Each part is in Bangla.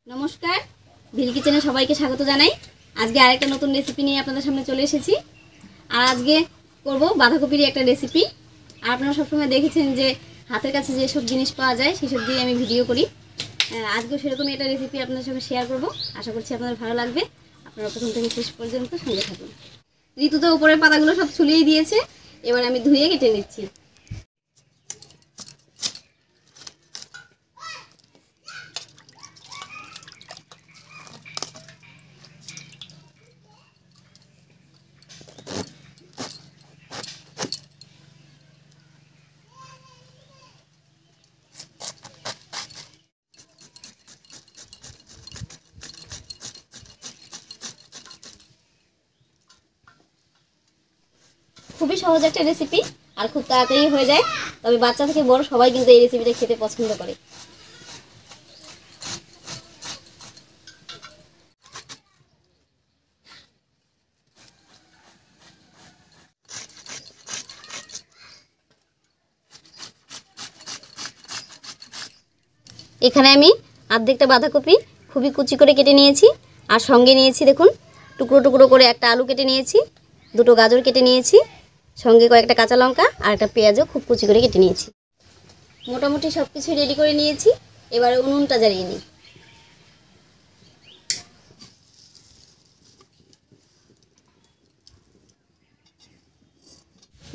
নমস্কার, ভিল কিচেনে সবাইকে স্বাগত জানাই। আজকে আরেকটা নতুন রেসিপি নিয়ে আপনাদের সামনে চলে এসেছি। আর আজকে করব বাঁধাকপির একটা রেসিপি। আর আপনারা সবসময় দেখেছেন যে হাতের কাছে যেসব জিনিস পাওয়া যায় সেসব দিয়ে আমি ভিডিও করি। আজকেও সেরকমই একটা রেসিপি আপনাদের সঙ্গে শেয়ার করব। আশা করছি আপনাদের ভালো লাগবে। আপনারা প্রথম থেকে শেষ পর্যন্ত সঙ্গে থাকুন। ঋতু তো উপরের পাতাগুলো সব ছুলিয়েই দিয়েছে, এবার আমি ধুয়ে কেটে নিচ্ছি। খুবই সহজ একটা রেসিপি আর খুব তাড়াতাড়ি হয়ে যায়, তবে বাচ্চা থেকে বড় সবাই কিন্তু এই রেসিপিটা খেতে পছন্দ করে। এখানে আমি অর্ধেকটা বাঁধাকপি খুবই কুচি করে কেটে নিয়েছি, আর সঙ্গে নিয়েছি দেখুন টুকরো টুকরো করে একটা আলু কেটে নিয়েছি, দুটো গাজর কেটে নিয়েছি, সঙ্গে কয়েকটা কাঁচা লঙ্কা আর একটা পেঁয়াজও খুব কুচি করে কেটে নিয়েছি। মোটামুটি সব কিছু রেডি করে নিয়েছি। এবারে উনুনটা জ্বালিয়ে নিই।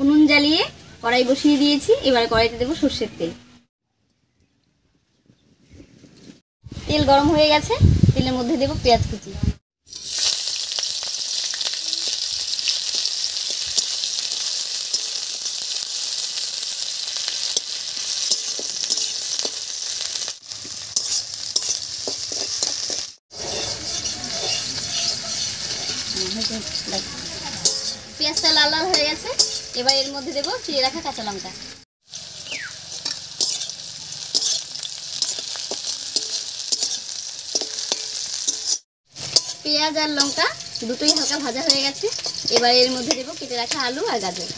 উনুন জ্বালিয়ে কড়াই বসিয়ে দিয়েছি। এবারে কড়াইতে দেবো সর্ষের তেল। তেল গরম হয়ে গেছে, তেলের মধ্যে দেবো পেঁয়াজ কুচি। পেঁয়াজটা লাল লাল হয়ে গেছে, এবার এর মধ্যে দেবো চিড়ে রাখা কাঁচা লঙ্কা। পেঁয়াজ আর লঙ্কা দুটোই হালকা ভাজা হয়ে গেছে, এবার এর মধ্যে দেবো কেটে রাখা আলু আর গাজর।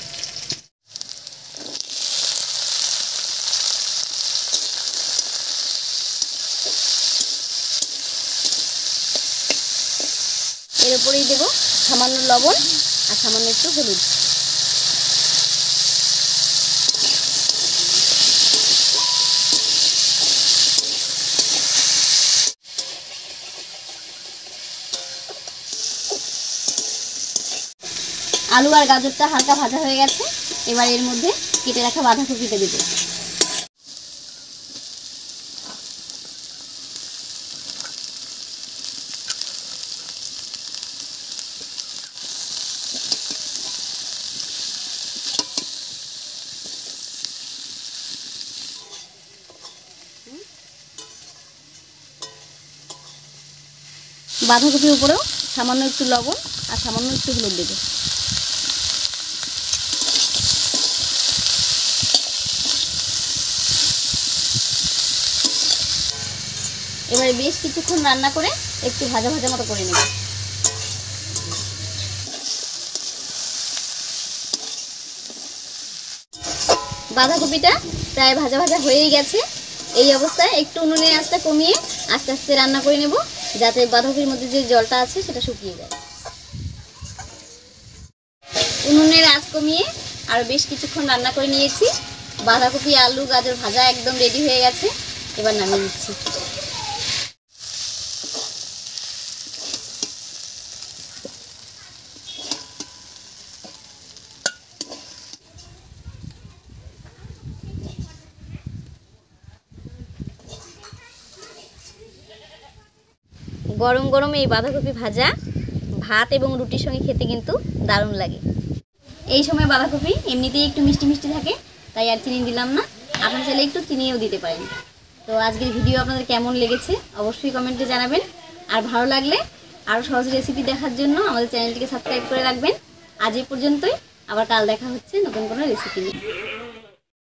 এর উপরেই দেবো সামান্য লবণ আর সামান্য একটু হলুদ। আলু আর গাজরটা হালকা ভাজা হয়ে গেছে, এবার এর মধ্যে কেটে রাখা বাঁধাকপিটা দেবো। বাঁধাকপির উপরেও সামান্য একটু লবণ আর সামান্য একটু হলুদ দেবো। এবারে বেশ কিছুক্ষণ রান্না করে একটু ভাজা ভাজা মতো করে নেব। বাঁধাকপিটা প্রায় ভাজা ভাজা হয়েই গেছে। এই অবস্থায় একটু উনুনের আঁচটা কমিয়ে আস্তে আস্তে রান্না করে নেব, যাতে বাঁধাকপির মধ্যে যে জলটা আছে সেটা শুকিয়ে যায়। উনুনের আঁচ কমিয়ে আরও বেশ কিছুক্ষণ রান্না করে নিয়েছি। বাঁধাকপি আলু গাজর ভাজা একদম রেডি হয়ে গেছে, এবার নামিয়ে নিচ্ছি। গরম গরম এই বাঁধাকপি ভাজা ভাত এবং রুটির সঙ্গে খেতে কিন্তু দারুণ লাগে। এই সময় বাঁধাকপি এমনিতেই একটু মিষ্টি মিষ্টি থাকে, তাই আর চিনি দিলাম না। আপনারা চাইলে একটু চিনিও দিতে পারেন। তো আজকের ভিডিও আপনাদের কেমন লেগেছে অবশ্যই কমেন্টে জানাবেন। আর ভালো লাগলে আরও সহজ রেসিপি দেখার জন্য আমাদের চ্যানেলটিকে সাবস্ক্রাইব করে রাখবেন। আজ এই পর্যন্তই, আবার কাল দেখা হচ্ছে নতুন কোনো রেসিপি নিয়ে।